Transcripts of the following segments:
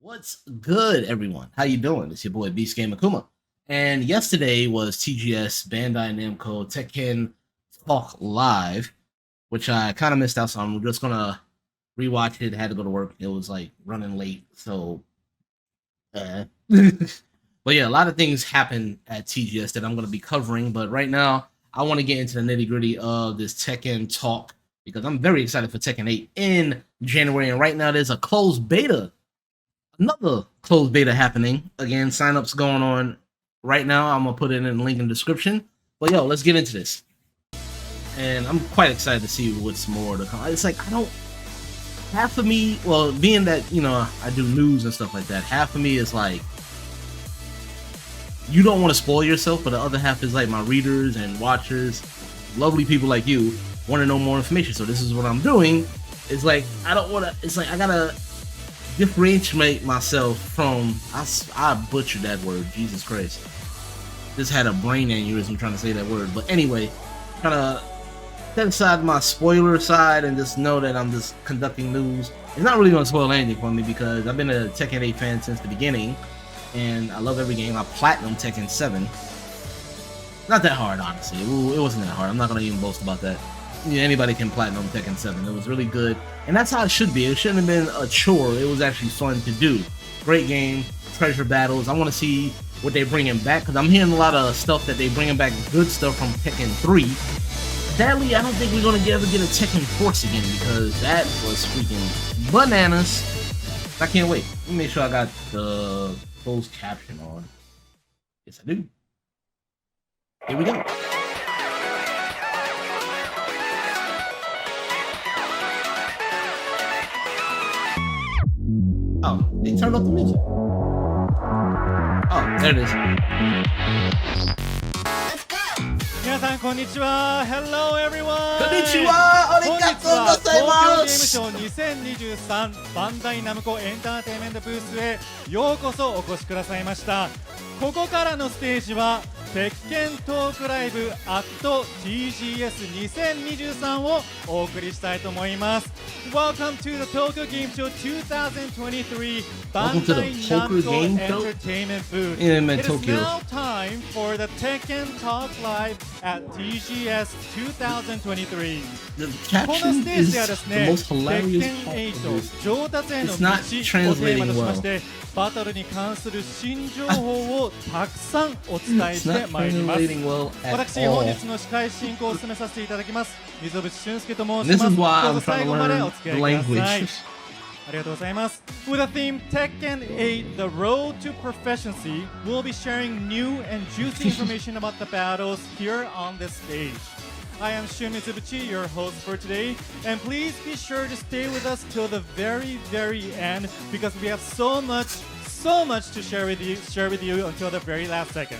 What's good, everyone? How you doing? It's your boy Beast Gamer Kuma. And yesterday was TGS Bandai Namco Tekken Talk Live, which I kind of missed out, so I'm just gonna rewatch it. Had to go to work. It was like running late, so but yeah, a lot of things happen at TGS that I'm gonna be covering. But right now, I want to get into the nitty-gritty of this Tekken Talk because I'm very excited for Tekken 8 in January. And right now, there's a closed beta. Another closed beta happening. Again, signups going on right now. I'm gonna put it in the link in the description. But yo, let's get into this. And I'm quite excited to see what's more to come. It's like half of me, well, being that I do news and stuff like that, half of me is like, you don't want to spoil yourself, but the other half is like my readers and watchers, lovely people like you, want to know more information. So this is what I'm doing. It's like I don't want to. It's like I gotta differentiate myself from. I butchered that word. Jesus Christ! Just had a brain aneurysm trying to say that word. But anyway, trying to set aside my spoiler side and just know that I'm just conducting news. It's not really gonna spoil anything for me because I've been a Tekken 8 fan since the beginning, and I love every game. I platinum Tekken 7. Not that hard, honestly. It wasn't that hard. I'm not gonna even boast about that. Yeah, anybody can platinum Tekken 7. It was really good, and that's how it should be. It shouldn't have been a chore. It was actually fun to do. Great game, treasure battles. I want to see what they're bringing back because I'm hearing a lot of stuff that they're bringing back good stuff from Tekken 3. Sadly, I don't think we're gonna ever get a Tekken Force again because that was freaking bananas. I can't wait. Let me make sure I got the closed caption on. Yes, I do. Here we go. Oh, they turned off the music. Oh, there it is. Let's go! 皆さんこんにちは Hello everyone! こんにちは、ありがとうございます。本日は東京ゲームショー2023バンダイナムコエンターテインメントブースへようこそお越しくださいました。ここからのステージは鉄拳トークライブ at TGS2023 をお送りしたいと思います。Welcome to the Tokyo Game Show 2023 Bandai Namco Entertainment Booth. It is now time for the Tekken Talk Live at TGS 2023. The この caption ステージ is ではです the ね、 most テッ hilarious ケン part of 8 this. 上達への It's 道 not をテーマとしまして バトルに関する新情報をたくさんお伝え It's して not まいります。 translating well at 私本 all. 日の司会進行を務めさせていただきます溝渕俊介と申 This しま is す。 why どう I'm ぞ trying 最 to 後までお learn 付き the 合いください。 language. ありがとうございます。With the theme Tekken 8 The Road to Proficiency, we'll be sharing new and juicy information about the battles here on this stage. I am Shun Mitsubishi, your host for today, and please be sure to stay with us till the very end because we have so much to share with you until the very last second.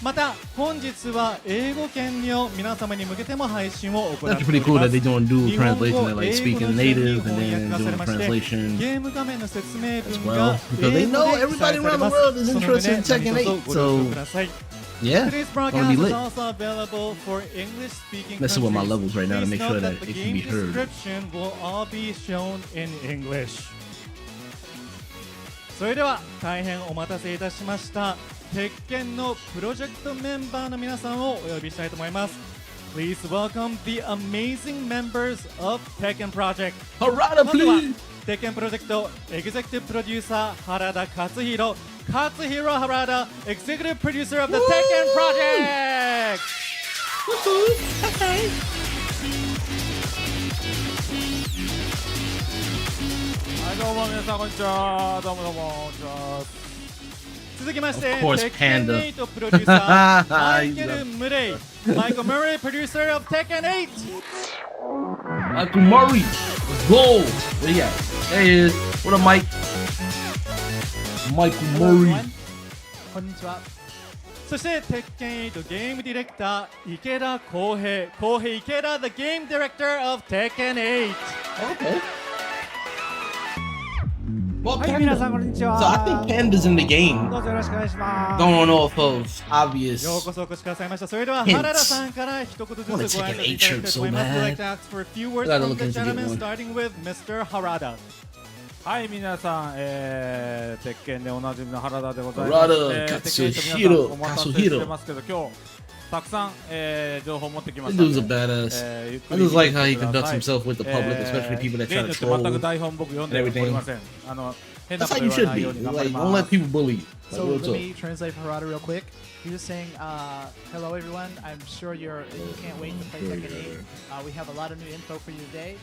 また本日は英語圏を皆様に向けても配信を行っており That's ます。 pretty cool that they're doing dual 日本 translation. 語 They're like 英語 speaking の順に native 翻 and then 訳がされ doing まして、 translation ゲーム画面の説明 as 文 well が because they 英 know 語で記 everybody 載され around the ます。 world is その interested 上 in で Tekken 何卒 8. ご了承く So ださい。 yeah, Today's gonna be broadcast is lit. also available for English speaking Messing with my levels right now to Please make note sure that the it can be game heard. description will all be shown in English. それでは大変お待たせいたしました。鉄拳のプロジェクトメンバーの皆さんをお呼びしたいと思います。Please welcome the amazing members of Tekken Project. Harada, まずは please. 鉄拳プロジェクトエグゼクティブプロデューサー原田勝弘。Katsuhiro Harada, Executive Producer of the Tekken Project. Okay. はい、どうも皆さんこんにちは。どうもこんにちは。続きまして、 Of course, テッケン Panda. 8プロデューサー、マイケル・ムレイ、マイケル・ムレイ、プロデューサー of Tekken 8。Michael Murray. Let's go. Where you at? There he is. What up, Mike? Michael Murray. こんにちは。そして鉄拳8ゲームディレクター池田浩平、池田 the game director of Tekken 8。 Okay. Well, はい、 Panda. 皆さんこんにち So I は。 think Panda's in the game. どうぞよろしくお願いします。 Going off of obvious. ようこそお越しくださいました。それでは Hints. 原田さんから一言ずつご挨拶いただきたいと思います。 I wanna take an We'd A-shirt like to ask for a few words Gotta from look the into get gentlemen, one. starting with Mr. Harada. はい、皆さん、鉄拳でおなじみの原田でございます。原鉄拳と皆さんお待たせしてますけど、今日たくさん、情報を持ってきまし This たの dude's で、a badass. ゆっく I り just like how he 見てくだ conducts さい。 himself with the public, especially people that 例 try によ to って全く troll. 台本僕読んでおりません。変な That's こと how 言 you わ should ない be. ように頑張 Like, り don't ま let す。 people bully you. So Like, let what's up? me translate for Harada real quick. He's just saying, hello everyone. I'm sure you can't wait to play Tekken 8. We have a lot of new info for you today,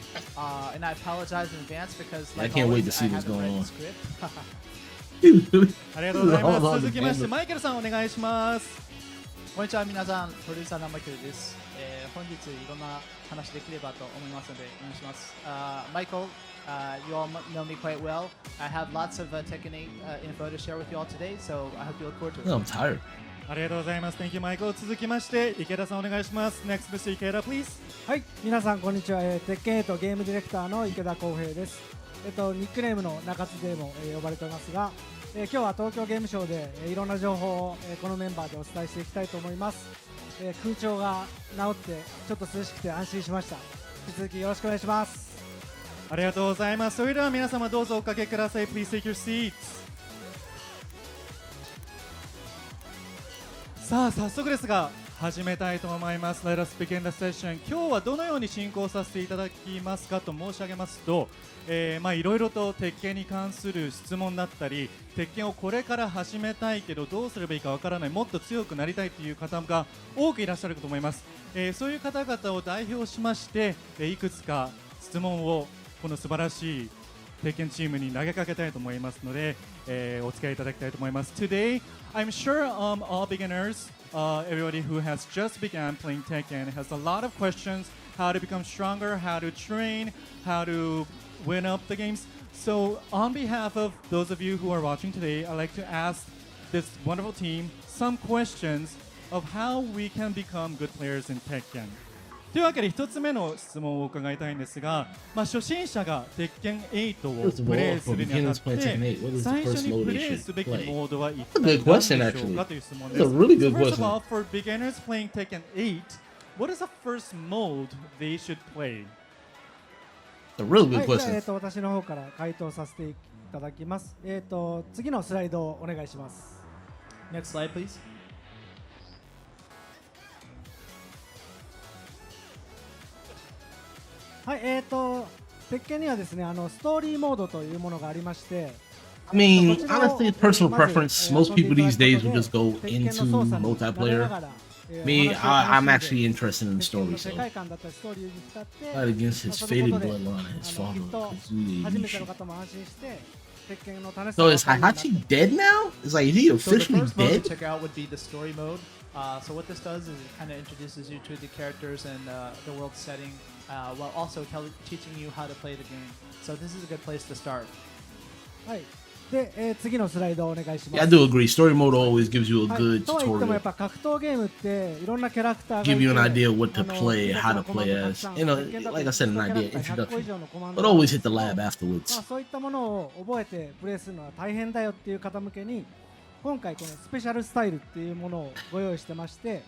and I apologize in advance because I like can't wait always, to see I what's haven't going read on. the script. ありがとうございま Hold on, す。続きまして man. マイケルさんお願いします。こんにちは皆さん、プロデューサーのマイケルです。本日いろんな話できればと思いますのでお願いします。Michael, you all know me quite well. I have lots of Tekken 8 info to share with you all today, so I hope you look forward to it. I'm tired. ありがとうございます。Thank you, Michael. 続きまして池田さんお願いします。Next, Mr. 池田 please. はい、皆さんこんにちは。鉄拳8ゲームディレクターの池田康平です。ニックネームの中津でも、呼ばれておりますが、今日は東京ゲームショウで、いろんな情報を、このメンバーでお伝えしていきたいと思います。空調が治ってちょっと涼しくて安心しました。引き続きよろしくお願いします。ありがとうございます。それでは皆様どうぞおかけください。Please take your seats. さあ早速ですが始めたいと思います。Let us begin the session. 今日はどのように進行させていただきますかと申し上げますと、いろいろと鉄拳に関する質問だったり、鉄拳をこれから始めたいけどどうすればいいかわからない、もっと強くなりたいという方が多くいらっしゃるかと思います。そういう方々を代表しまして、いくつか質問をこの素晴らしい鉄拳チームに投げかけたいと思いますので、お付き合いいただきたいと思います。Today, I'm sure all beginners, everybody who has just begun playing Tekken has a lot of questions, how to become stronger, how to train, how to win up the games. So on behalf of those of you who are watching today, I'd like to ask this wonderful team some questions of how we can become good players in Tekken. というわけで一つ目の質問を伺いたいんですが、初心者が鉄拳8をプレイするにあたって最初にプレイすべきモードは一体何でしょうかという質問です。So first of all, for beginners playing Tekken 8, what is the first mode they should play? A really good はい、じゃ question. あ、私の方から回答させていただきます。次のスライドをお願いします。Next slide, please. はい、鉄拳にはですね、ストーリーモードというものがありまして、I mean, honestly, personal preference. Most people these days will just go into multiplayer. Me, I'm actually interested in the story, so fight against his faded bloodline and his father. So is Heihachi dead now? Is like, is he So the officially first mode to dead? check out would be the story mode. So what this does is it kind of introduces you to the characters and the world setting, while also teaching you how to play the game. So this is a good place to start. はい。で、次のスライドをお願いしま Yeah, I す。 do agree. Story mode always gives you a はい good とは言ってもや tutorial. っぱ格闘ゲームっていろんなキャラクターがいて Give you an idea of what to あの play, 複 how 雑 to なコマン play ドたく as. さん You know, 鉄拳だと like I said, an キャラク idea, ター100個以 introduction. 上のコマンド But が always hit the ま lab あ afterwards. そういったものを覚えてプレイするのは大変だよっていう方向けに今回このスペシャルスタイルっていうものをご用意してまして、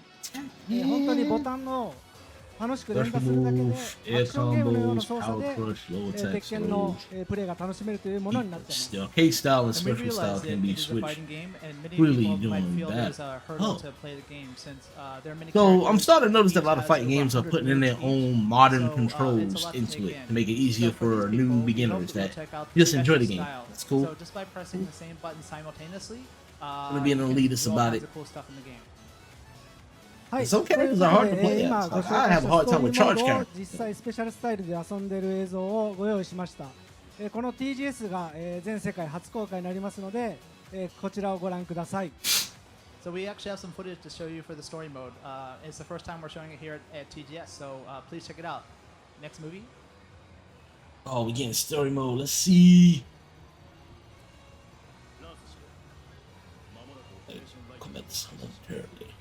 本当にボタンの楽しく連打するだけでア Air クションゲームのような combos, 操作 power で crush, low attack 鉄拳の slows. プレイが楽しめるというものになっています The arcade style and And we special style realize that can be it is a switched. fighting game, and many really people might doing feel that. there's a hurdle Oh. to play the game since there are many So I'm characters. starting to notice that a Each lot of has fighting over games are 100 putting in their moves each. own modern So, it's a controls lot to into take it in. to make it easier So for these new people, beginners you'll that check out just the enjoy the special game. style. It's cool. So just by pressing the same button simultaneously, gonna be an you can elitist do all about kinds it. of cool stuff in the game. はい、 Some という characters こ are と hard で to play 今 as. ご紹 I 介 have し a た hard スト time ー with リーモー charge ドを characters. 実際スペシャルスタイルで遊んでいる映像をご用意しました。この TGS が、全世界初公開になりますので、こちらをご覧ください。 So we actually have some footage to show you for the story mode. It's the first time we're showing it here at TGS, so please check it out. Next movie. Oh, we getting story mode. Let's see. Comments momentarily.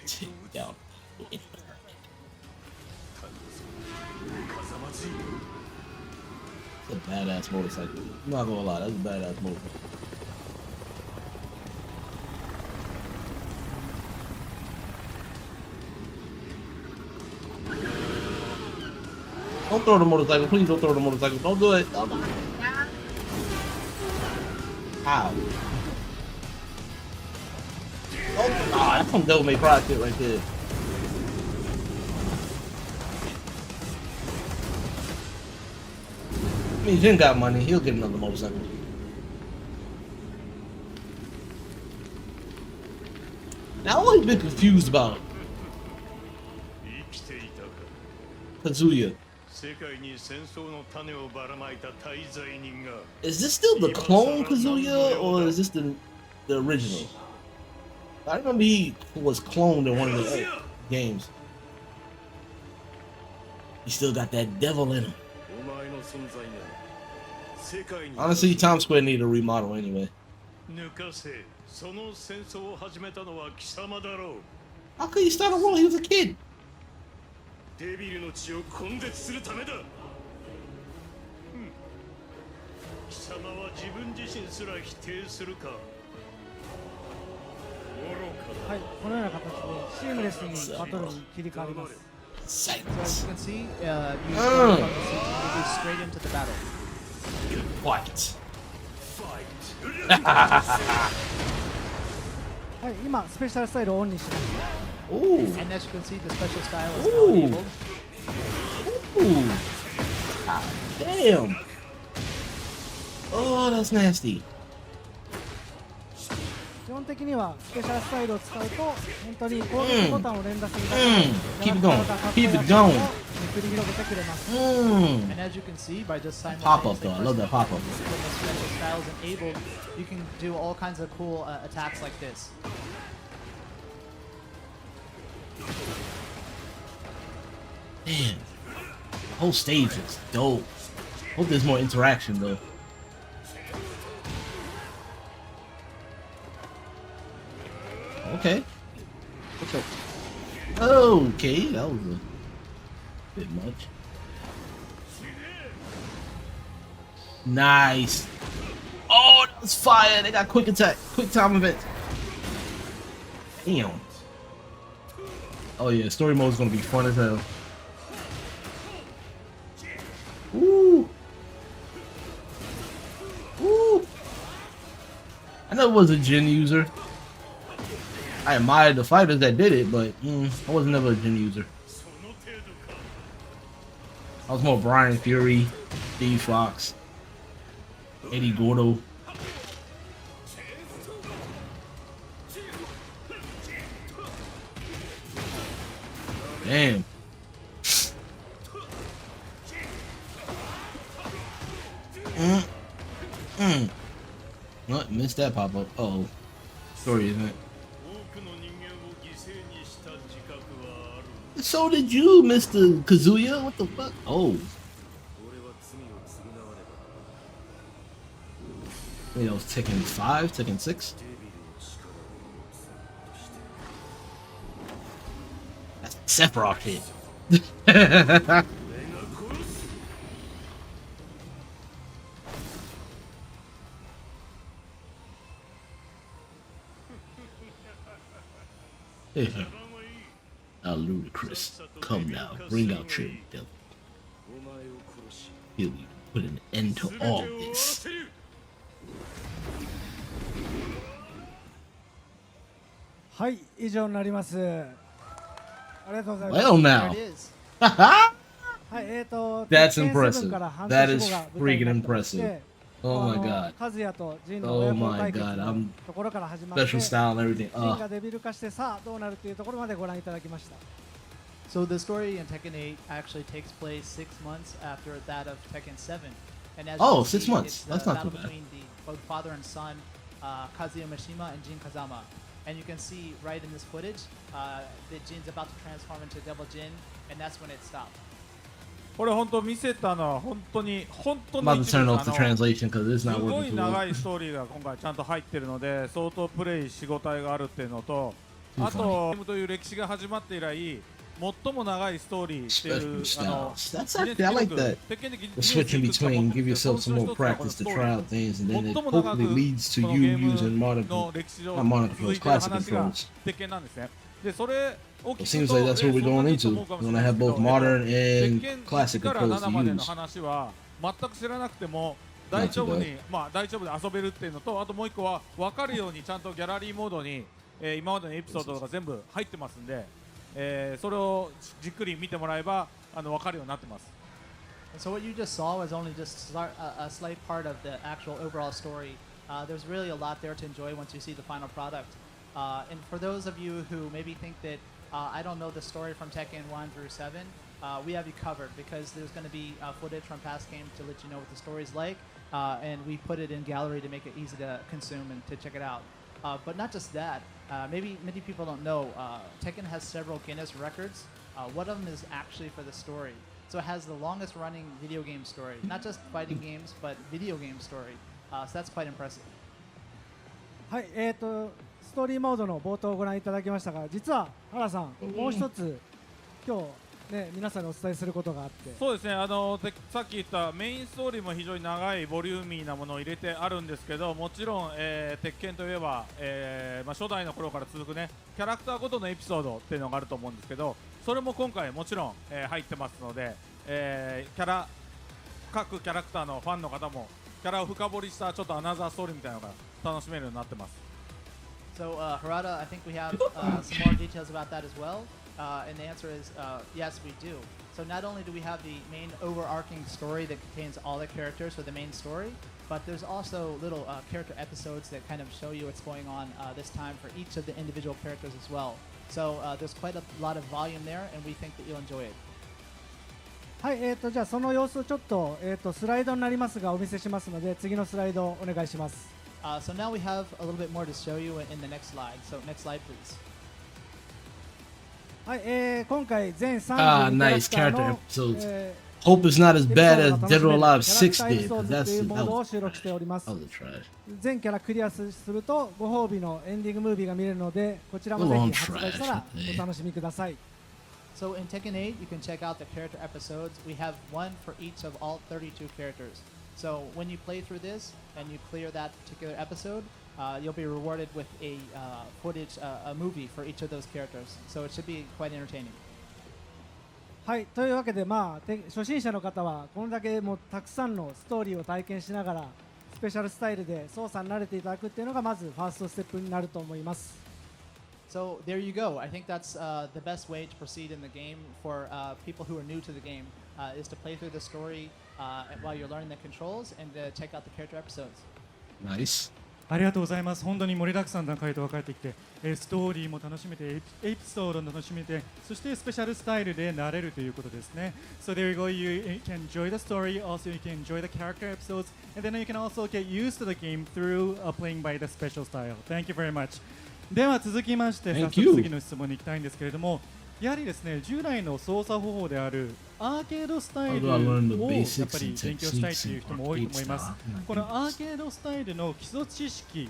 Take down. It's a badass motorcycle. I'm not gonna lie, that's a badass motorcycle. Don't throw the motorcycle. Please don't throw the motorcycle. Don't do it. Oh my God. How? Oh, that's some Devil May Cry shit right there. I mean, Jin got money. He'll get another motorcycle. Now, I've always been confused about Kazuya. Is this still the clone Kazuya, or is this the original? I remember he was cloned in one of the games. He still got that devil in him. Honestly, Times Square need a remodel anyway. How could he start a war? He was a kid. So as you can see, you go straight into the battle. What? はい、今スペシャルスタイルをオンにします。 Ooh. And as you can see, the special style is now enabled. Ooh. Ah, damn. Oh, that's nasty. 基本的にはスペシャルスタイルを使うと本当に攻撃ボタンを連打するだけで Keep it going. Keep it going. 繰り広げてくれます。 And as you can see, by just Pop up simultaneously though. I love that pop up. when the special style is enabled, you can do all kinds of cool attacks like this. Man, the whole stage is dope. Hope there's more interaction though. Okay. What's up? Okay, that was a bit much. Nice. Oh, that was fire. They got quick attack, quick time event. Damn. Oh yeah, story mode is gonna be fun as hell. Ooh. Ooh. I never was a Jin user. I admired the fighters that did it, but I was never a Jin user. I was more Brian Fury, Steve Fox, Eddie Gordo. Damn. What? Missed that pop up. Oh, story event. So did you, Mr. Kazuya? What the fuck? Oh. Wait, that was Tekken 5, Tekken 6? That's Sephiroth hit. How ludicrous. Come now, bring out your devil. He'll put an end to all this. Well now. There it is. That's impressive. That is freaking impressive. Oh my god. Oh my god. I'm special style and everything. So the story in Tekken 8 actually takes place 6 months after that of Tekken 7. And as you can 6 see, months. it's That's the not too battle bad. between both father and son, Kazuya Mishima and Jin Kazama. And you can see right in this footage that Jin's about to transform into Devil Jin, and that's when it stopped. これ本当見せたのは本当に I'm about to turn off the translation because it's す not ご working い too 長 well. いストーリーが今回ちゃんと入ってるので相当プレイしごたえがあるっていうのと Too あとゲームという歴史が始まって以来最も長いストーリーっていう Special styles. That's actually, I like that. The switch in between, give yourself some more practice to try out things, and then it hopefully leads to you using modern, not modern controls, classic controls. 鉄拳なんですねでそれを It seems like that's what we're going into. We're gonna have both modern and classic から controls 7まで to の use. 話は全く知らなくても大丈夫に、大丈夫で遊べるっていうのと、あともう一個は分かるようにちゃんとギャラリーモードに、今までのエピソードとか全部入ってますんで、それをじっくり見てもらえば分かるようになってます。So what you just saw was only just a slight part of the actual overall story. There's really a lot there to enjoy once you see the final product. And for those of you who maybe think that I don't know the story from Tekken 1 through 7, we have you covered because there's going to be footage from past games to let you know what the story's like, and we put it in gallery to make it easy to consume and to check it out. But not just that, maybe many people don't know, Tekken has several Guinness records. One of them is actually for the story. So it has the longest running video game story, not just fighting games, but video game story. So that's quite impressive. はい、ストーリーモードの冒頭をご覧いただきましたが、実は原さん、もう一つ今日ね皆さんにお伝えすることがあって。そうですね。さっき言ったメインストーリーも非常に長いボリューミーなものを入れてあるんですけど、もちろん、鉄拳といえば、初代の頃から続くねキャラクターごとのエピソードっていうのがあると思うんですけど、それも今回もちろん、入ってますので、各キャラクターのファンの方もキャラを深掘りしたちょっとアナザーストーリーみたいなのが楽しめるようになってます。So Harada, I think we have some more details about that as well. And the answer is yes, we do. So not only do we have the main overarching story that contains all the characters for the main story, but there's also little character episodes that kind of show you what's going on this time for each of the individual characters as well. So there's quite a lot of volume there, and we think that you'll enjoy it. はい、じゃあその様子をちょっと、スライドになりますがお見せしますので、次のスライドをお願いします。So now we have a little bit more to show you in the next slide. So next slide, please. はい、今回全32キャラクターの、Hope it's not as bad as Dead or Alive 6 did. というモードを収録しております。全キャラクリアするとご褒美のエンディングムービーが見れるので、こちらもぜひ発売したらお楽しみください。So in Tekken 8, you can check out the character episodes. We have one for each of all 32 characters. So when you play through this and you clear that particular episode, you'll be rewarded with a footage, a movie for each of those characters. So it should be quite entertaining. はい、というわけで、初心者の方はこれだけもうたくさんのストーリーを体験しながらスペシャルスタイルで操作に慣れていただくっていうのがまずファーストステップになると思います。So there you go. I think that's the best way to proceed in the game for people who are new to the game is to play through the story while you're learning the controls and check out the character episodes. Nice. ありがとうございます。本当に盛りだくさんな回答が返ってきて、ストーリーも楽しめて、エピソードも楽しめて、そしてスペシャルスタイルで慣れるということですね。So there you go. You can enjoy the story, also you can enjoy the character episodes, and then you can also get used to the game through playing by the special style. Thank you very much. では続きまして早速次の質問に行きたいんですけれども、やはりですね従来の操作方法であるアーケードスタイルをやっぱり勉強したいという人も多いと思います。このアーケードスタイルの基礎知識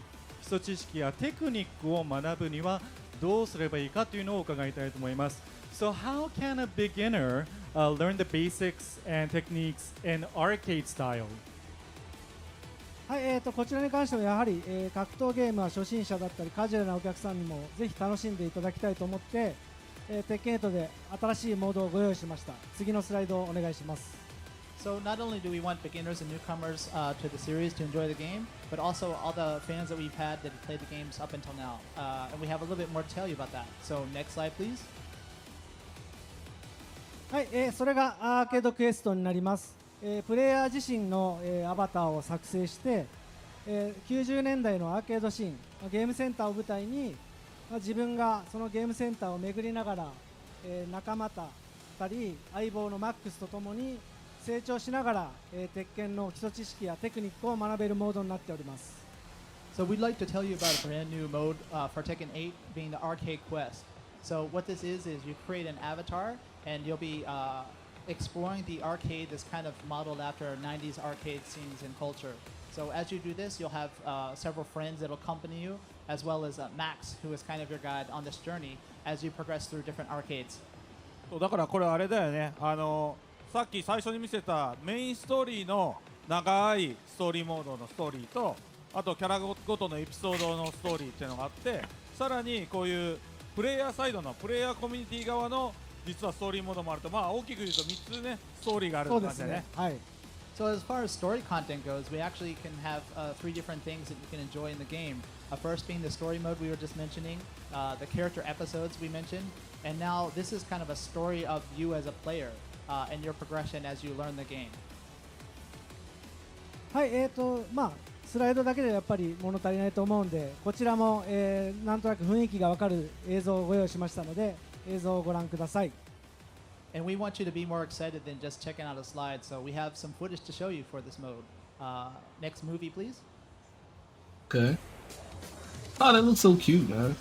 やテクニックを学ぶにはどうすればいいかというのを伺いたいと思います。So how can a beginner learn the basics and techniques in arcade style?はい、こちらに関してはやはり、格闘ゲームは初心者だったりカジュアルなお客さんにもぜひ楽しんでいただきたいと思って、鉄拳8で新しいモードをご用意しました。次のスライドをお願いします。So not only do we want beginners and newcomers to the series to enjoy the game, but also all the fans that we've had that have played the games up until now. And we have a little bit more to tell you about that. So next slide, please. はい、それがアーケードクエストになります。プレイヤー自身の、アバターを作成して、90年代のアーケードシーンゲームセンターを舞台に、自分がそのゲームセンターを巡りながら、仲間たり相棒のマックスとともに成長しながら、鉄拳の基礎知識やテクニックを学べるモードになっております。So we'd like to tell you about a brand new mode for Tekken 8 being the Arcade Quest. So what this is you create an avatar and you'll be exploring the arcade that's kind of modeled after 90s arcade scenes and culture. So as you do this, you'll have several friends that'll accompany you, as well as Max, who is kind of your guide on this journey as you progress through different arcades. だからこれあれだよね。さっき最初に見せたメインストーリーの長いストーリーモードのストーリーと、あとキャラごとのエピソードのストーリーっていうのがあって、さらにこういうプレイヤーサイドのプレイヤーコミュニティ側の実はストーリーモードもあると、大きく言うと3つねストーリーがあるって感じだね。はい。So So as far as story content goes, we actually can have 3 different things that you can enjoy in the game. First being the story mode we were just mentioning, the character episodes we mentioned, and now this is kind of a story of you as a player and your progression as you learn the game. はい、まあスライドだけでやっぱり物足りないと思うんで、こちらも、なんとなく雰囲気がわかる映像をご用意しましたので、映像をご覧ください。And we want you to be more excited than just checking out a slide, so we have some footage to show you for this mode. Next movie, please. Okay. Oh, that looks so cute, man.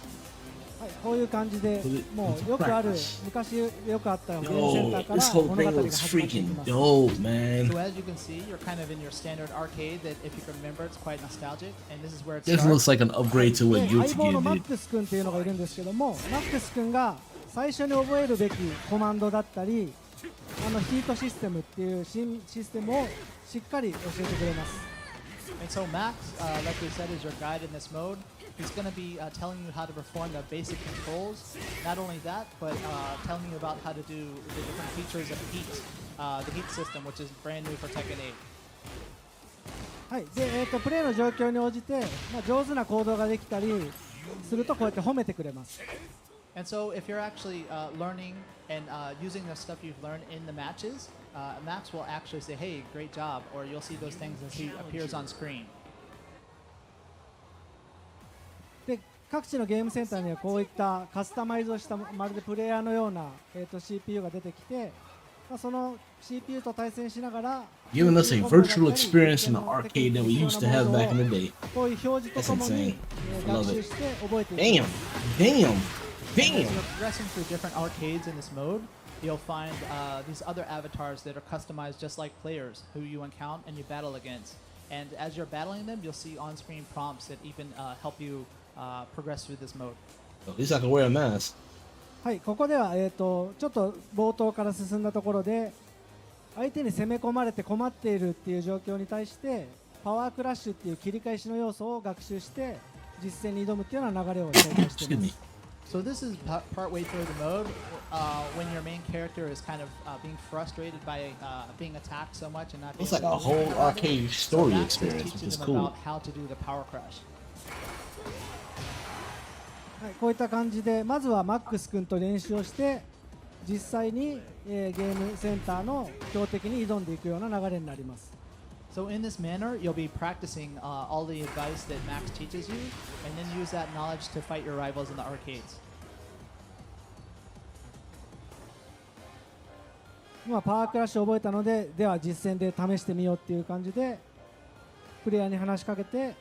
はい、こういう感じで、もうよくある、昔よくあったゲームセンター Yo, から this whole 物語 thing が looks 始まっていき freaking ます。 dope, man. So as you can see, you're kind of in your standard arcade that, if you can remember, it's quite nostalgic, and this is where it This starts. looks like an upgrade to で what 相 Yuki 棒のマ did. ックス君っていうのがいるんですけども、マックス君が最初に覚えるべきコマンドだったり、ヒートシステムっていう新システムをしっかり教えてくれます。And so Max, like we said, is your guide in this mode. He's going to be telling you how to perform the basic controls. Not only that, but telling you about how to do the different features of heat, the heat system, which is brand new for Tekken 8. はい、で、プレイの状況に応じて、上手な行動ができたりするとこうやって褒めてくれます。And so if you're actually learning and using the stuff you've learned in the matches, Max will actually say, hey, great job, or you'll see those things as he appears on screen. で、各地のゲームセンターにはこういったカスタマイズをしたまるでプレイヤーのような、CPU が出てきて、その CPU と対戦しながら Giving us a virtual experience in the arcade that we used to have back in the day. こういう表示とともに That's insane. I love 学 it. 習して覚えていく。 Damn. As you're progressing through different arcades in this mode, you'll find these other avatars that are customized just like players who you encounter and you battle against. And as you're battling them, you'll see on-screen prompts that even help you progress through this mode. At least I can wear a mask. はい、ここでは、ちょっと冒頭から進んだところで相手に攻め込まれて困っているっていう状況に対してパワークラッシュっていう切り返しの要素を学習して実戦に挑むっていうような流れを紹介してい Excuse ま me. す。So this is part way through the mode when your main character is kind of being frustrated by being attacked so much and not being It's like a able to whole do about it. arcade So story Max is experience, which teaching is them cool. about how to do the power crush. はい、こういった感じでまずはマックス君と練習をして実際に、ゲームセンターの強敵に挑んでいくような流れになります。So in this manner, you'll be practicing all the advice that Max teaches you, and then use that knowledge to fight your rivals in the arcades. 今パワークラッシュを覚えたので、では実戦で試してみようっていう感じでプレイヤーに話しかけて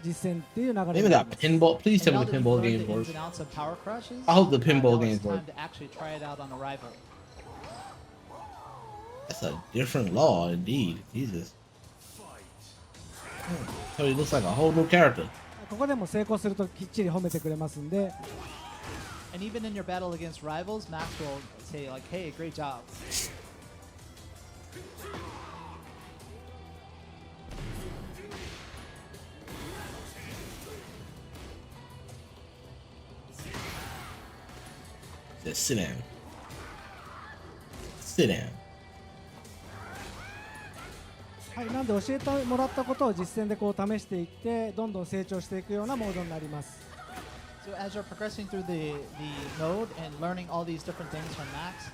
実戦っていう流れ Maybe にな that ります。 pinball. Please tell And me now the that pinball you've learned games the work. ins and outs of power crushes, I hope the pinball now games it's time work. to actually try it out on a rival. That's a different law, indeed. Jesus. So he looks like a whole new character. ここでも成功するときっちり褒めてくれますんで、 And even in your battle against rivals, Max will say like, "Hey, great job." Just sit down. Sit down. はい、なんで教えてもらったことを実戦でこう試していってどんどん成長していくようなモードになります。 So as you're progressing through the mode and learning all these different things from Max,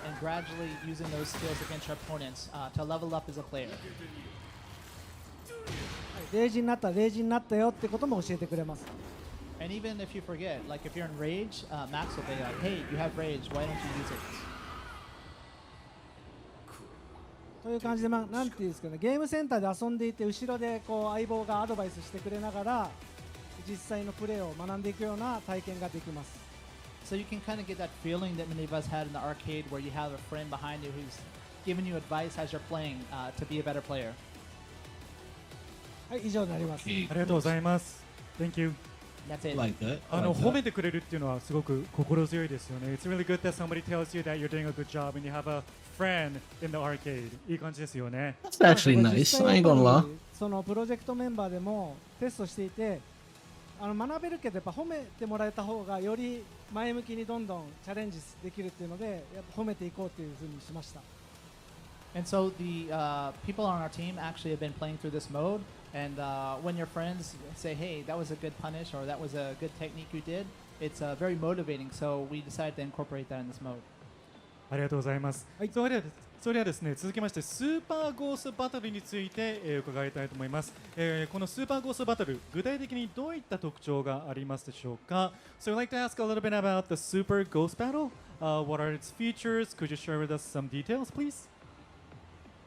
and gradually using those skills against your opponents to level up as a player. レイジになったレイジになったよってことも教えてくれます。 And even if you forget, like if you're in rage, Max will be like, "Hey, you have rage. Why don't you use it?" という感じで、なんていうんですかね、ゲームセンターで遊んでいて後ろでこう相棒がアドバイスしてくれながら実際のプレーを学んでいくような体験ができます。 So you can kind of get that feeling that many of us had in the arcade, where you have a friend behind you who's giving you advice as you're playing to be a better player. はい、以上になります。ありがとうございます。Thank you. That's it. Like that. 褒めてくれるっていうのはすごく心強いですよね。It's really good that somebody tells you that you're doing a good job and you have a friend in the arcade. いい感じですよね。That's actually 実 nice. 際 I や ain't っぱ gonna り lie. そのプロジェクトメンバーでもテストしていて学べるけどやっぱ褒めてもらえた方がより前向きにどんどんチャレンジできるっていうのでやっぱ褒めていこうっていうふうにしました。And so the people on our team actually have been playing through this mode. And when your friends say, hey, that was a good punish or that was a good technique you did, it's very motivating. So we decided to incorporate that in this mode. ありがとうございます。はいそれではですね、続きましてスーパーゴーストバトルについて、伺いたいと思います。このスーパーゴーストバトル、具体的にどういった特徴がありますでしょうか。So I'd like to ask a little bit about the Super Ghost Battle. What are its features? Could you share with us some details, please?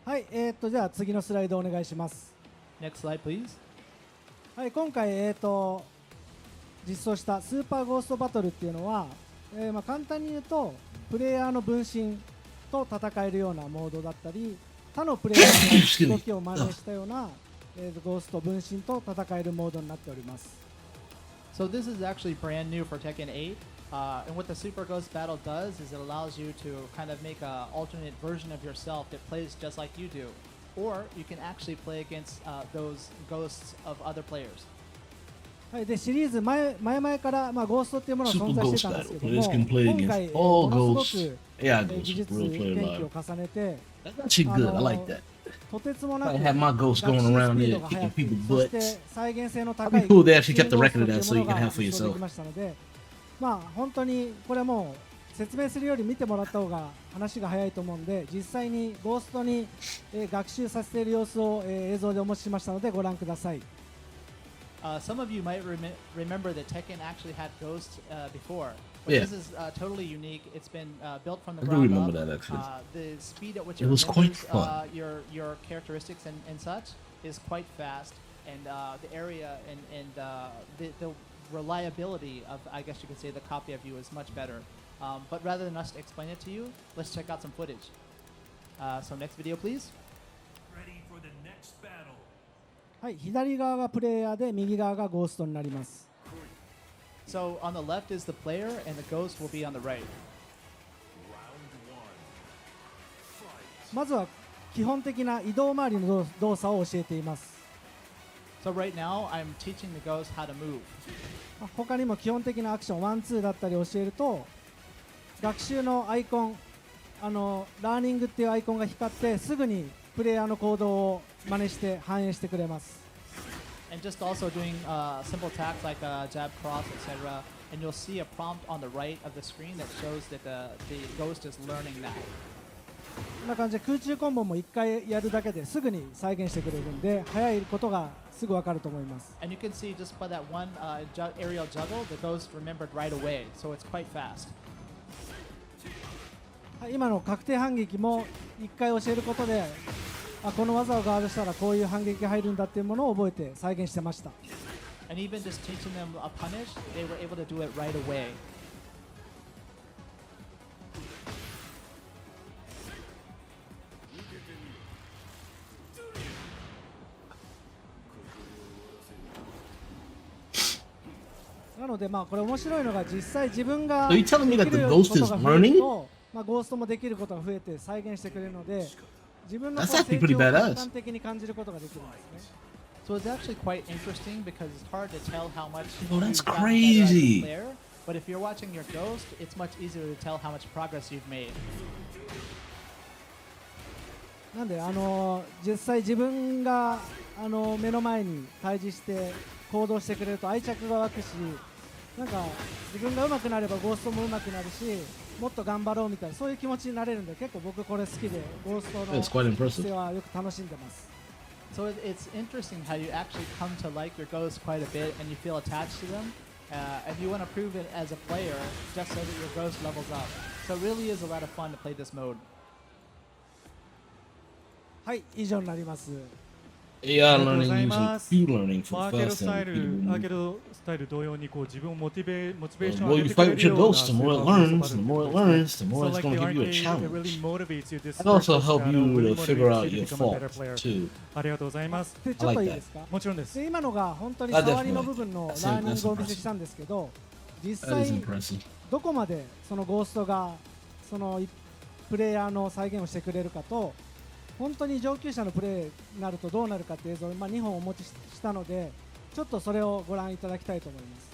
はい、じゃあ次のスライドお願いします。Next slide, please. はい、今回実装したスーパーゴーストバトルっていうのは、簡単に言うとプレイヤーの分身と戦えるようなモードだったり、他のプレイヤーの動きを真似したようなゴースト分身と戦えるモードになっております。So this is actually brand new for Tekken 8. And what the Super Ghost Battle does is it allows you to kind of make an alternate version of yourself that plays just like you do. Or you can actually play against those ghosts of other players. はい、でシリーズ前々から、ゴーストっていうものが存在してたんですけども、 Players can play 今回 against も all のす ghosts. ごく Yeah, 技 ghosts, 術 real 研 player 究 live. を重ねて That's actually good. I like that. とてつもな I く had my ghost 学 going 習ス around ピー there ドが速 kicking く、 people's そし butts. て再現性の That'd 高 be い cool. They actually ゲ kept ー the ムゴー record スト of って that いう so も you の can が have for 実装で yourself. きましたので、本当にこれはもう説明するより見てもらった方が話が早いと思うんで、実際にゴーストに学習させている様子を映像でお持ちしましたのでご覧ください。Some of you might remember that Tekken actually had ghosts before. But Yeah. this is totally unique. It's been built from the I do ground remember up. that, actually. The speed at which It was quite remembers, fun. your characteristics and such is quite fast, and the area and the reliability of, I guess you could say, the copy of you is much better. But rather than us explain it to you, let's check out some footage. So next video, please. Ready for the next battle. はい、左側がプレイヤーで右側がゴーストになります。 So on the left is the player, and the ghost will be on the right. Round one. Fight. まずは基本的な移動回りの動作を教えています。 So right now, I'm teaching the ghost how to move. 他にも基本的なアクション1、2だったり教えると、学習のアイコン、ラーニングっていうアイコンが光ってすぐにプレイヤーの行動を真似して反映してくれます。 And just also doing simple attacks like jab, cross, etc. And you'll see a prompt on the right of the screen that shows that the ghost is learning that. こんな感じで空中コンボも1回やるだけですぐに再現してくれるんで、早いことがすぐ分かると思います。 And you can see just by that one aerial juggle, the ghost remembered right away. So it's quite fast. はい、今の確定反撃も1回教えることで、この技をガードしたらこういう反撃が入るんだっていうものを覚えて再現してました。 And even just teaching them a punish, they were able to do it right away. なのでこれ面白いのが実際自分が So you telling me で that き the る ghost こと is が増える learning? と、ゴーストもできることが増えて再現してくれるので、自分の That's 成 actually 長 pretty を badass. 客観的に感じることができるんですね。 So it's actually quite interesting because it's hard to tell how much Oh, that's you've gotten better as a crazy. player. But if you're watching your ghost, it's much easier to tell how much progress you've made. なんで実際自分が目の前に対峙して行動してくれると愛着が湧くし、なんか自分が上手くなればゴーストも上手くなるし、もっと頑張ろうみたいなそういう気持ちになれるんで、結構僕これ好きでゴースト That's quite の impressive. 姿勢はよく楽しんでます。 So it's interesting how you actually come to like your ghosts quite a bit and you feel attached to them. And you want to prove it as a player just so that your ghost levels up. So it really is a lot of fun to play this mode. はい、以上になります。 AI ありがとうご learning ざい using ます Q learning ア for ーケード fast スタイ and ル、アー people. ケードスタイル同様に自分をモチベーショ The ンを more 上 you げてく fight れ with る your ような ghost, the more it learns, the more it learns, the more So it's like going the to give you a arcade, it challenge. really motivates you. This It also Super help Ghost you Battle really to figure motivates out you your to become a better faults player. too. ありがとうございます。でちょっといいですか？もちろんです。で今のが本当に Ah, 触りの definitely. 部分の That's ラーニン impressive. グをお見せしたんですけど、実 That is 際 impressive. どこまでそのゴーストがそのプレイヤーの再現をしてくれるかと、本当に上級者のプレイになるとどうなるかっていう映像を2本お持ちしたので、ちょっとそれをご覧いただきたいと思います。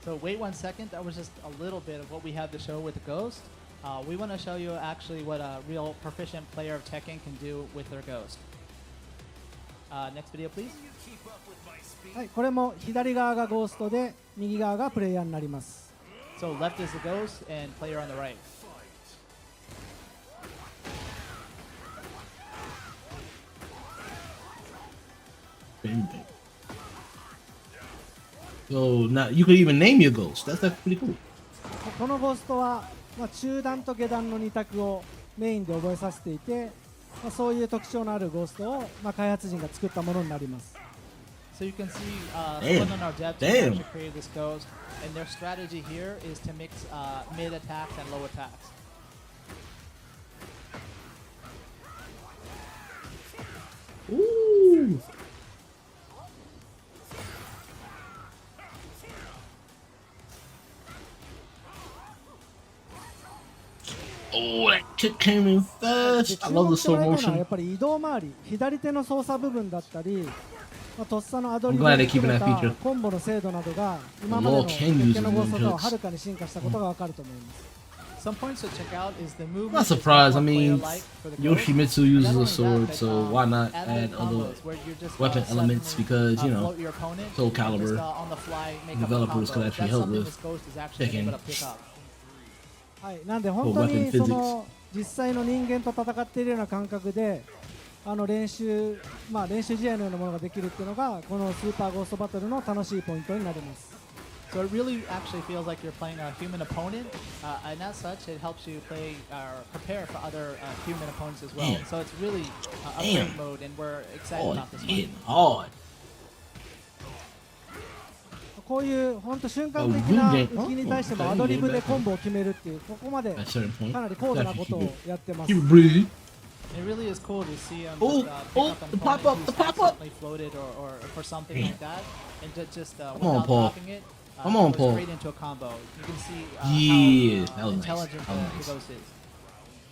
So wait 1 second. That was just a little bit of what we have to show with the ghost. We want to show you actually what a real proficient player of Tekken can do with their ghost. Next video, please. はい、これも左側がゴーストで右側がプレイヤーになります。 So left is the ghost and player on the right. Bang, bang. So now you could even name your ghost. That's pretty cool. このゴーストは、中段と下段の2択をメインで覚えさせていて、そういう特徴のあるゴーストを、開発陣が作ったものになります。 So you can see Damn. someone on our dev team Damn. actually created this ghost, and their strategy here is to mix mid attacks and low attacks. Ooh. Oh, that kick came in で fast. I 注 love 目 the しても slow らいたいのはや motion. っぱり移動回り、左手の操作部分だったり、とっさのアドリ I'm ブ glad で they keeping 含め that た feature. コンボの精度などが今までの Law can use 鉄拳のゴーストとは ninjutsu. はるかに進化したことがわかると思います。 Some points to check out is the movement. Not is much surprised. I more mean, player-like for the ghost. Yoshimitsu uses Not a only sword, that, so but, why not add add little other combos where you're just, weapon elements? suddenly, Because, you know, float your opponent Soul and just, Calibur on the fly, make up a developers combo. could actually That's help something with this ghost is actually Tekken. able to pick up. はい、なんで本当 weapon に physics. その実際の人間と戦っているような感覚で練習試合のようなものができるっていうのがこのスーパーゴーストバトルの楽しいポイントになります。 So it really actually feels like you're playing a human opponent, and as such, it helps you play or prepare for other human opponents as well. Damn. So it's really a Damn. great mode, and we're excited Oh, about this one. hitting hard. こういう本当瞬間的な浮きに対してもアドリブでコンボを決めるっていうここまで At a certain point. かなり高度なことをやってます。 Keep it breathing. It really is cool to see him Oh, just, pick oh, up an the pop opponent up, who's the pop up. accidentally floated or for something Damn. like that, and just Come on, without Paul. blocking it, Come on, goes Paul. straight into a combo. You can see Yeah, how that was nice. intelligent That was the nice. ghost is.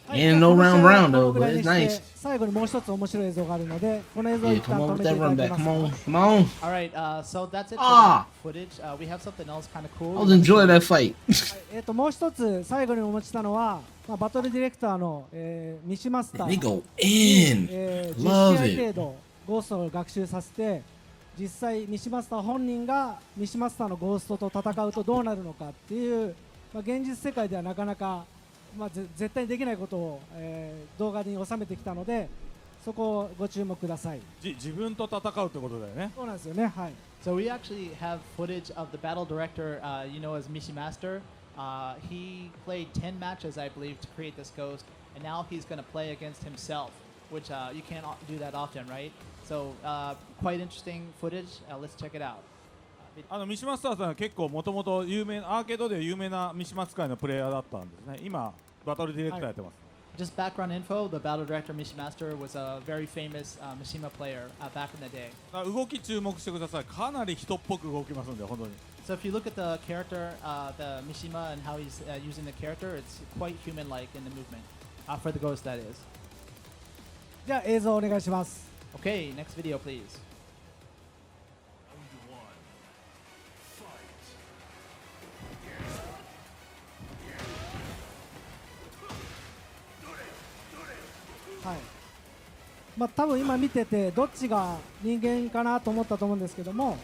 はい And じゃあ no この試 round 合は round この though, ぐらい but に it's して nice. 最後にもう一つ面白い映像があるのでこの映像を Yeah, 一旦 come 止 on め with てい that ただ run け back. ます Come か。 on, come on. All right, so that's it for Ah. the footage. We have something else kind of cool. I was enjoying that fight. もう一つ最後にお持ちしたのは、バトルディレクターの、ミシマスタ They ー go in. 10 Love 試 it. 合程度ゴーストを学習させて実際ミシマスター本人がミシマスターのゴーストと戦うとどうなるのかっていう、現実世界ではなかなか、絶対にできないことを、動画に収めてきたのでそこをご注目ください。自分と戦うってことだよね。そうなんですよね。はい。 So we actually have footage of the battle director, as Mishimaster. He played 10 matches, I believe, to create this ghost, and now he's going to play against himself, which you can't do that often, right? So quite interesting footage. Let's check it out. ミシマスターさんは結構もともと有名アーケードで有名なミシマ使いのプレイヤーだったんですね。今バトルディレクターやってます。Just background info: the battle director Mishimaster was a very famous Mishima player back in the day. 動き注目してください。かなり人っぽく動きますんで本当に。 So if you look at the character, the Mishima, and how he's using the character, it's quite human-like in the movement. For the ghost, that is. じゃあ映像お願いします。 Okay, next video, please. Fight. はい。多分今見ててどっちが人間かなと思ったと思うんですけども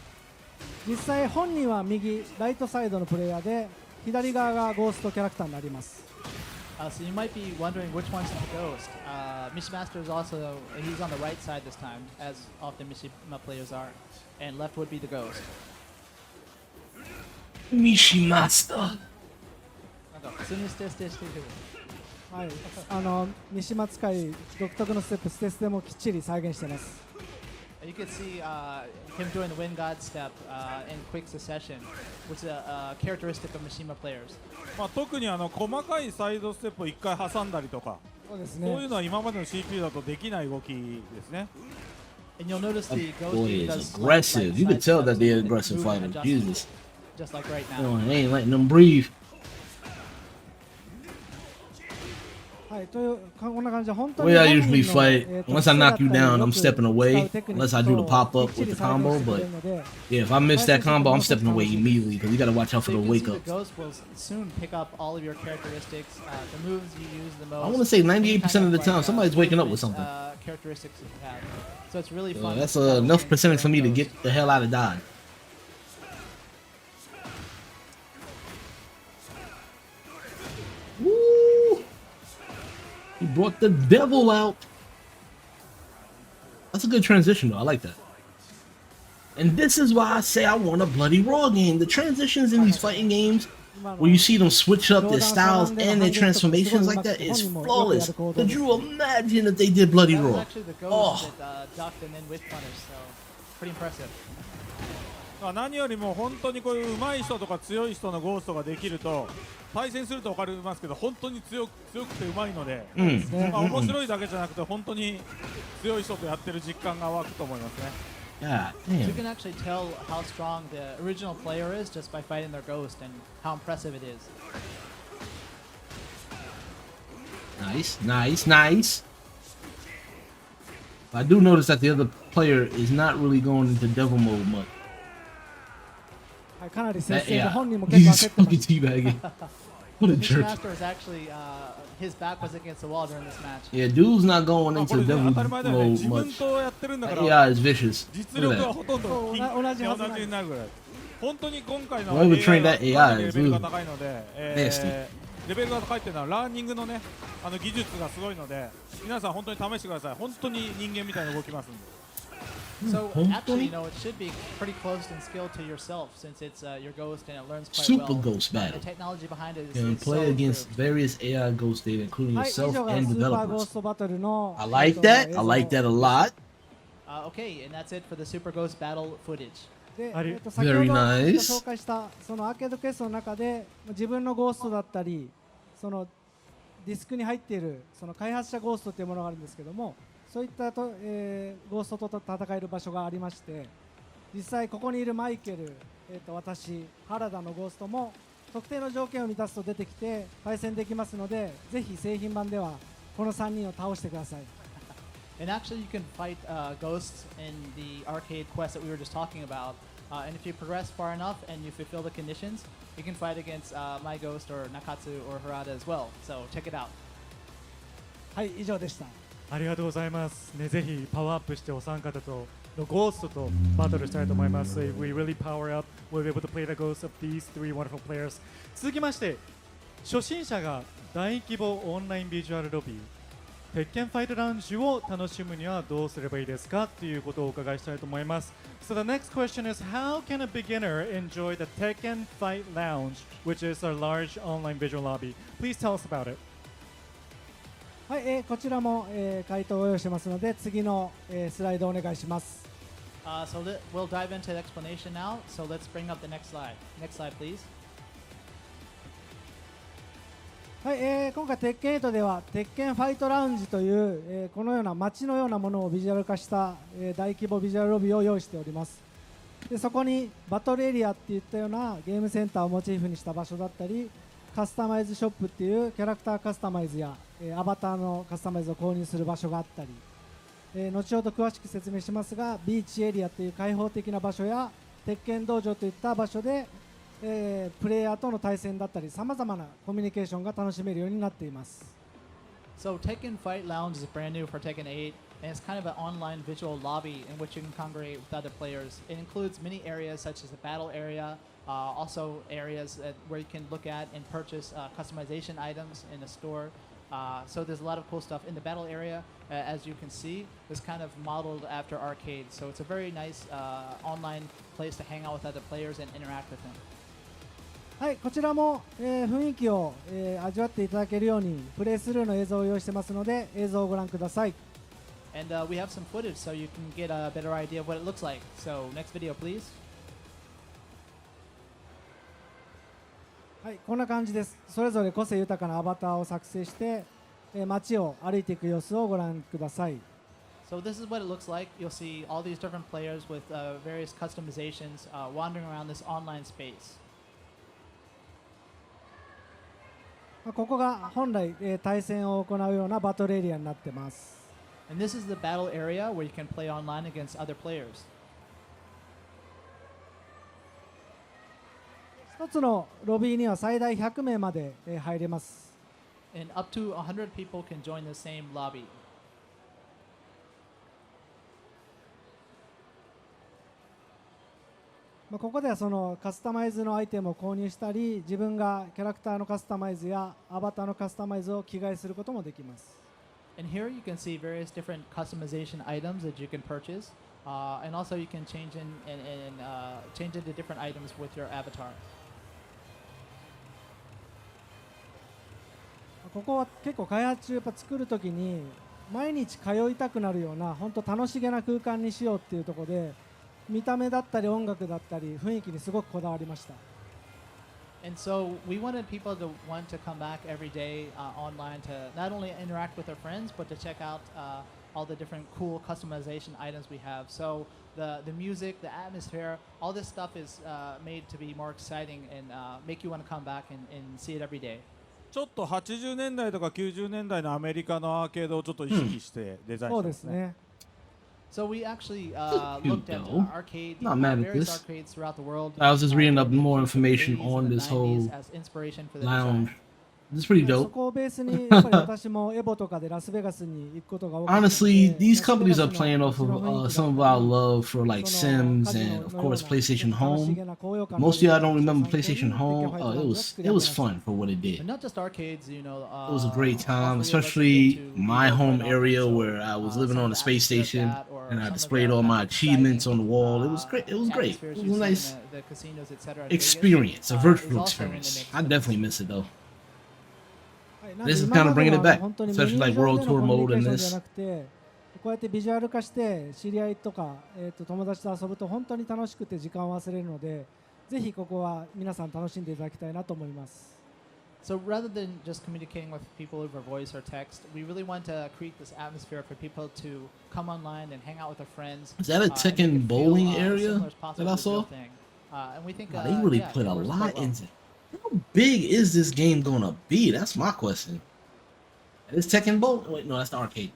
実際本人は右ライトサイドのプレイヤーで左側がゴーストキャラクターになります。So you might be wondering which one's the ghost. Mishimaster is also, he's on the right side this time, as often Mishima players are, and left would be the ghost. Mishimaster. なんか普通にステステしてる。はい。三島使い独特のステップステスでもきっちり再現してます。You can see him doing the Wind God step in quick succession, which is a characteristic of Mishima players. 特に細かいサイドステップを1回挟んだりとかそうですそういうね。のは今までの CPU だとできない動きですね。 And you'll notice the That ghost boy does is slight aggressive. You could tell that they're sidesteps aggressive and fighter. movement Jesus. adjustments, just like right now. They ain't letting them breathe. はい、というこんな感じで本当 The に way I 本 usually 人の fight, once I knock you down, I'm stepping away. テクニッ Unless I ク do the と pop き up っち with り the 再現 combo. してくれ But るので、 yeah, if I miss that 対戦してて combo, も I'm のすごく stepping away 楽しいです immediately because you got to watch out So for you the can wake see the ups. ghost will soon pick up all of your characteristics, the moves you use the most. I want to say 98% of the time, somebody's waking up with something. Characteristics that you have. So it's really So fun. that's to battle enough against percentage for your me own to ghost. get the hell out of Dodge. Woo! He brought the devil out. That's a good transition, though. I like that. And this is why I say I want a bloody raw game. The transitions in these fighting games, 今の where you see them switch up their 上段 styles 下段 and で their の反撃とかすごい transformations 上 like 手く that て is 本人もよくや flawless. る行動 Could です you imagine if they did bloody That was raw? actually the ghost Oh, that ducked and then with punish, so pretty impressive. 何よりも本当にこういう上手い人とか強い人のゴーストができると対戦すると分かりますけど本当に強くて上手いので、mm. 面白いだけじゃなくて本当に強い人とやってる実感が湧くと思いますね。God You damn. can actually tell how strong the original player is just by fighting their ghost and how impressive it is. Nice, nice, nice. I do notice that the other player is not really going into devil mode much. はい、かなり接 That, 戦で yeah, 本人も結構 he's 焦ってま fucking す。 teabagging. What a This jerk. master is actually his back was against the wall during this match. Yeah, dude's not going こ into れね devil 当たり前だよね。 mode 自分 much. とやってるんだか That ら AI is vicious. 実 Look 力 at は that. ほとんどそう同じはずなんです同じになるぐらい。本当に今回の Whoever trained that AI は AI レベルが高いので、 Nasty. レベルが高いっていうのはラーニングのね技術がすごいので皆さん本当に試してください。本当に人間みたいに動きますんで。 So Honestly? actually, you know, it should be pretty close in skill to yourself since it's your ghost and it learns quite Super well. ghost battle. The technology behind it is, You can is so play against improved. various AI ghost data, including はい、以 yourself 上がス and ーパーゴー developers. ストバトルの I like that. I like that a lot. Okay, and that's it for the Super Ghost battle footage. で、あり先ほど Very nice. 紹介したそのアーケードケースの中で自分のゴーストだったりそのディスクに入っているその開発者ゴーストというものがあるんですけどもそういったと、ゴーストと戦える場所がありまして実際ここにいるマイケル、私原田のゴーストも特定の条件を満たすと出てきて対戦できますのでぜひ製品版ではこの3人を倒してください。 And actually, you can fight ghosts in the arcade quest that we were just talking about. And if you progress far enough and you fulfill the conditions, you can fight against my ghost or Nakatsu or Harada as well. So check it out. はい以上でした。ありがとうございます。ね、ぜひパワーアップしてお三方とのゴーストとバトルしたいと思います。If we really power up, we'll be able to play the ghosts of these three wonderful players. 続きまして、初心者が大規模オンラインビジュアルロビー、鉄拳ファイトラウンジを楽しむにはどうすればいいですかということをお伺いしたいと思います。So the next question is, how can a beginner enjoy the Tekken Fight Lounge, which is a large online visual lobby? Please tell us about it. はい、こちらも、回答を用意してますので次の、スライドお願いします。So we'll dive into the explanation now. So let's bring up the next slide. Next slide, please. はい、今回鉄拳8では鉄拳ファイトラウンジという、このような街のようなものをビジュアル化した、大規模ビジュアルロビーを用意しております。でそこにバトルエリアっていったようなゲームセンターをモチーフにした場所だったりカスタマイズショップっていうキャラクターカスタマイズや、アバターのカスタマイズを購入する場所があったり、後ほど詳しく説明しますがビーチエリアという開放的な場所や鉄拳道場といった場所で、プレイヤーとの対戦だったりさまざまなコミュニケーションが楽しめるようになっています。 So Tekken Fight Lounge is brand new for Tekken 8, and it's kind of an online visual lobby in which you can congregate with other players. It includes many areas such as the battle area, also areas where you can look at and purchase customization items in the store. So there's a lot of cool stuff in the battle area. As you can see, it's kind of modeled after arcade. So it's a very nice online place to hang out with other players and interact with them. はい、こちらも、雰囲気を、味わっていただけるようにプレイスルーの映像を用意してますので映像をご覧ください。 And we have some footage so you can get a better idea of what it looks like. So next video, please. はい、こんな感じです。それぞれ個性豊かなアバターを作成して、街を歩いていく様子をご覧ください。 So this is what it looks like. You'll see all these different players with various customizations wandering around this online space. ここが本来、対戦を行うようなバトルエリアになってます。And this is the battle area where you can play online against other players. 一つのロビーには最大100名まで入れます。And up to 100 people can join the same lobby. ここではそのカスタマイズのアイテムを購入したり、自分がキャラクターのカスタマイズやアバターのカスタマイズを着替えすることもできます。And here you can see various different customization items that you can purchase, and also you can change change into different items with your avatar. ここは結構開発中やっぱ作るときに毎日通いたくなるような本当楽しげな空間にしようっていうところで、見た目だったり音楽だったり雰囲気にすごくこだわりました。And so we wanted people to want to come back every day online to not only interact with their friends, but to check out all the different cool customization items we have. So the music, the atmosphere, all this stuff is made to be more exciting and make you want to come back and see it every day. ちょっと80年代とか90年代のアメリカのアーケードをちょっと意識してデザインしてますね。So we actually Cute, looked at though. arcade, Not mad at various this. arcades throughout the world. I was just reading up more from the information 80s on and the this 90s whole as inspiration for the lounge. design. This is pretty そ dope. こをベースにやっぱり私もエボとかでラスベガスに行くことが多くて Honestly, these ラスベガ companies ス are の playing off 街の of 雰囲気だったり some of our love for like その Sims カジノ and の of ような course PlayStation 楽し Home. げな高揚感のある Most of y'all don't remember 環境に PlayStation Home. テックファイト Oh, ラウン it ジを was 作り it 上 was げました fun for what it And did. not just arcades, you know. It was a great all time, three of us have especially been to my Europe home quite often, area so, where I was living some on of the the space atmosphere of station that or and I some of displayed the all my achievements on the wall. It was exciting, great. It was great. atmospheres It you was a see in nice the casinos, etc. in Vegas, experience, a is virtual also in the experience. mix I for definitely this. miss it though. はいなんで This is 今 kind ま of で bringing の it back, 本当に especially メニュー like 上 World での Tour コミュニ mode ケー and ションじゃ this. なくて、こうやってビジュアル化して知り合いとか、友達と遊ぶと本当に楽しくて時間を忘れるので、ぜひここは皆さん楽しんでいただきたいなと思います。So rather than just communicating with people over voice or text, we really want to create this atmosphere for people to come online and hang out with their friends. Is that a and make it Tekken feel, bowling similar area as possible that I to the real saw? thing. And we think Wow, they really yeah, put it a works lot quite well. into. How big is this game gonna be? That's my question. Is Tekken Bowl? Wait, no, that's the arcade.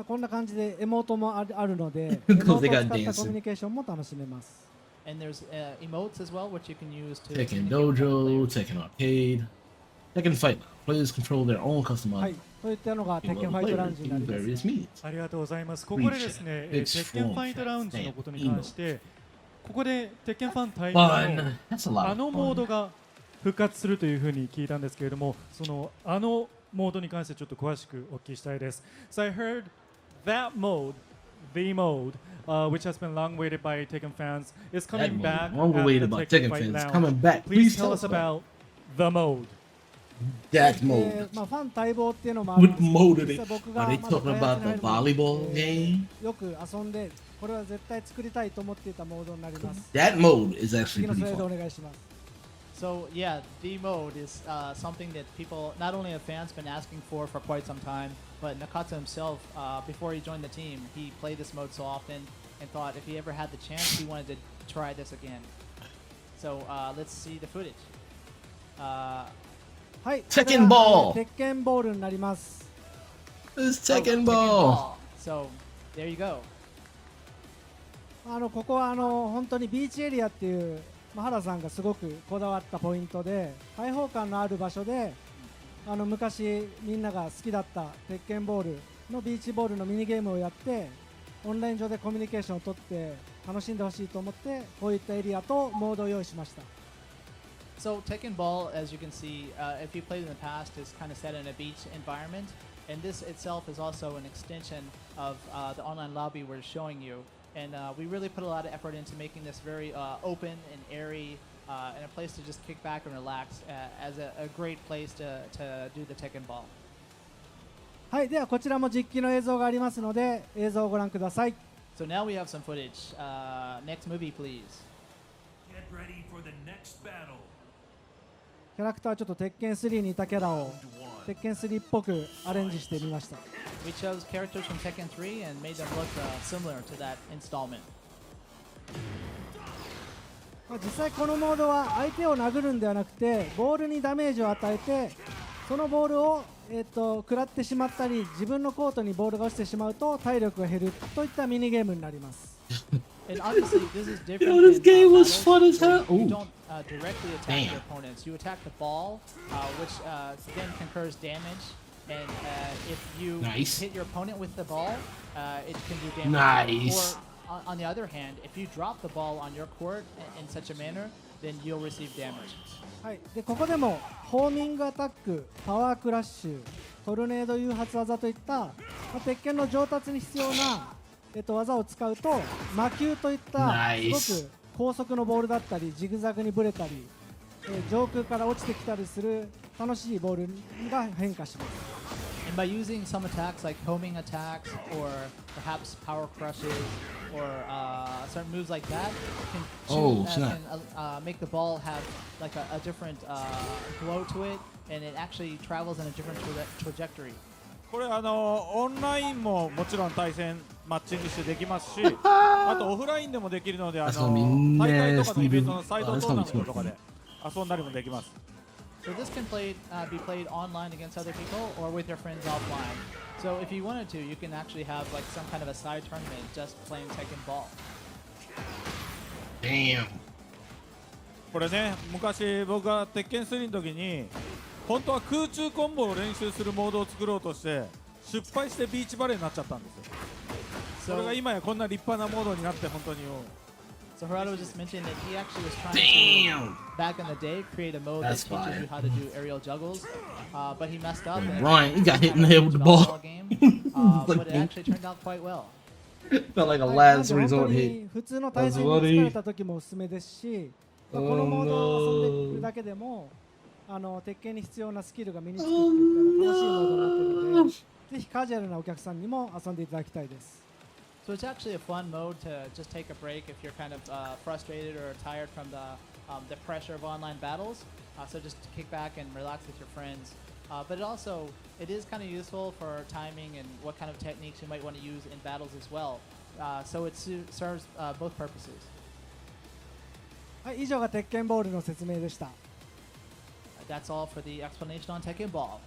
こんな感じでエモートもあるので、エ Because モー they トを got 使った dancing. コミュニケーションも楽しめます。And there's emotes as well, which you can use to Tekken communicate with other Dojo, players. Tekken Arcade, Tekken Fight. Players control their own は customized い、そういったのがテッ team ケン of ファイトラウン players ジにな in ります various mediums. ありがとうございます。ここでですね、テッケンファイトラウンジのことに関して、ここでテッケンファン対応 Fun. の That's a lot あ of のモー fun. ドが復活するというふうに聞いたんですけれども、そのあのモードに関してちょっと詳しくお聞きしたいです。So I heard that mode, the mode, which has been long awaited by Tekken fans, is coming mode, back long at awaited the by Tekken Tekken Fight fans, Lounge. coming back. Please Please tell tell us us about the mode. That フ mode. ァン待望っていうのもあるん What ですけど、 mode are 実 they? 際僕 Are が they まだ talking 開 about 発 the に入る volleyball game? よく遊んで、これは絶対作りたいと思っていたモードになります。 That mode is 次 actually のス pretty ライドお fun. 願いします。So yeah, the mode is something that people, not only have fans, been asking for quite some time, but Nakata himself, before he joined the team, he played this mode so often and thought if he ever had the chance, he wanted to try this again. So let's see the footage. はい、 Tekken Ball テッケンボールになります。 It's Oh, Tekken Ball. So there you go. ここは本当にビーチエリアっていう、原さんがすごくこだわったポイントで、開放感のある場所で昔みんなが好きだったテッケンボールのビーチボールのミニゲームをやって、オンライン上でコミュニケーションをとって楽しんでほしいと思って、こういったエリアとモードを用意しました。 So Tekken Ball, as you can see, if you played in the past, is kind of set in a beach environment, and this itself is also an extension of the online lobby we're showing you. And we really put a lot of effort into making this very open and airy, and a place to just kick back and relax, as a great place to do the Tekken Ball. はい、ではこちらも実機の映像がありますので、映像をご覧ください。 So now we have some footage. Next movie, please. Get ready for the next battle. キャラクターはちょっと鉄拳3にいたキャラを鉄拳3っぽくアレンジしてみました。 We chose characters from Tekken 3 and made them look similar to that installment. 実際このモードは相手を殴るんではなくてボールにダメージを与えてそのボールを、食らってしまったり自分のコートにボールが落ちてしまうと体力が減るといったミニゲームになります。And obviously, this is different. Yo, this than, game was battles fun as where hell. You Ooh. don't directly attack Damn. your opponents. You attack the ball, which then concurs damage. And if you Nice. hit your opponent with the ball, it can do damage. Nice. Or on the other hand, if you drop the ball on your court in such a manner, then you'll receive damage. はい、でここでもホーミングアタック、パワークラッシュ、トルネード誘発技といった、鉄拳の上達に必要な、技を使うと魔球といったすごく高速のボールだったりジグザグにブレたり、上空から落ちてきたりする楽しいボールが変化します。And by using some attacks like homing attacks or perhaps power crushes or certain moves like that, can make the ball have like a different glow to it, and it actually travels in a different trajectory. これオンラインももちろん対戦マッチングしてできますし、あとオフラインでもできるので大会とかのイベントのサイドトーナメントとかで遊んだりもできます。So this can be played online against other people or with your friends offline. So if you wanted to, you can actually have like some kind of a side tournament just playing Tekken Ball. Damn. これね、昔僕が鉄拳3の時に本当は空中コンボを練習するモードを作ろうとして失敗してビーチバレーになっちゃったんですよ。それが今やこんな立派なモードになって本当に。So Harada was just mentioning that he actually was trying to, back in the day, create a mode that teaches you how to do aerial juggles, but he messed up. And Ryan, he got hit in the head with the ball. Game, but it actually turned out quite well. Felt like a はい、 last なんで本当 resort に hit. 普通の対戦に疲れた時もおすすめですし、このモードを遊んでいるだけでも鉄拳に必要なスキルが身につくっていう楽しいモードになっているので、ぜひカジュアルなお客さんにも遊んでいただきたいです。So it's actually a fun mode to just take a break if you're kind of frustrated or tired from the pressure of online battles. So just kick back and relax with your friends. But it is kind of useful for timing and what kind of techniques you might want to use in battles as well. So it serves both purposes. はい、以上が鉄拳ボールの説明でした。That's all for the explanation on Tekken Ball.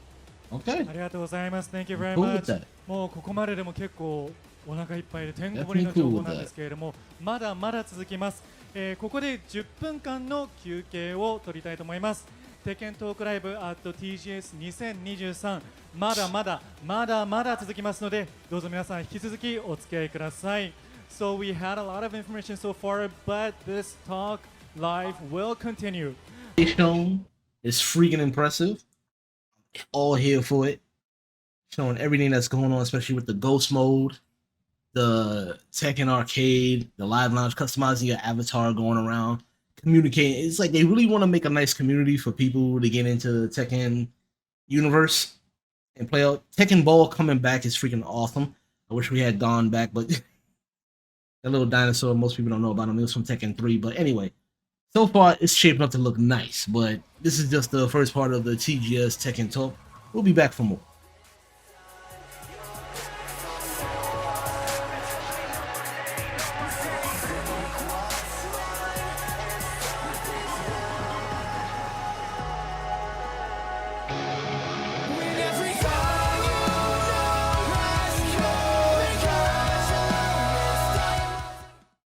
Okay. ありがとうございます。Thank you very Cool with much. that. もうここまででも結構お腹いっぱいでてんこ盛りの情報なんですけれども、まだまだ続きます。ここで10分間の休憩を取りたいと思います。Tekken Talk Live at TGS2023 まだまだ続きますので、どうぞ皆さん引き続きお付き合いください。So we had a lot of information so far, but this talk live will continue. Shown is freaking impressive. All here for it. Showing everything that's going on, especially with the ghost mode, the Tekken arcade, the live lounge, customizing your avatar, going around, communicating. It's like they really want to make a nice community for people to get into the Tekken universe and play out. Tekken Ball coming back is freaking awesome. I wish we had gone back, but that little dinosaur, most people don't know about him. It was from Tekken 3. But anyway, so far it's shaping up to look nice. But this is just the first part of the TGS Tekken Talk. We'll be back for more.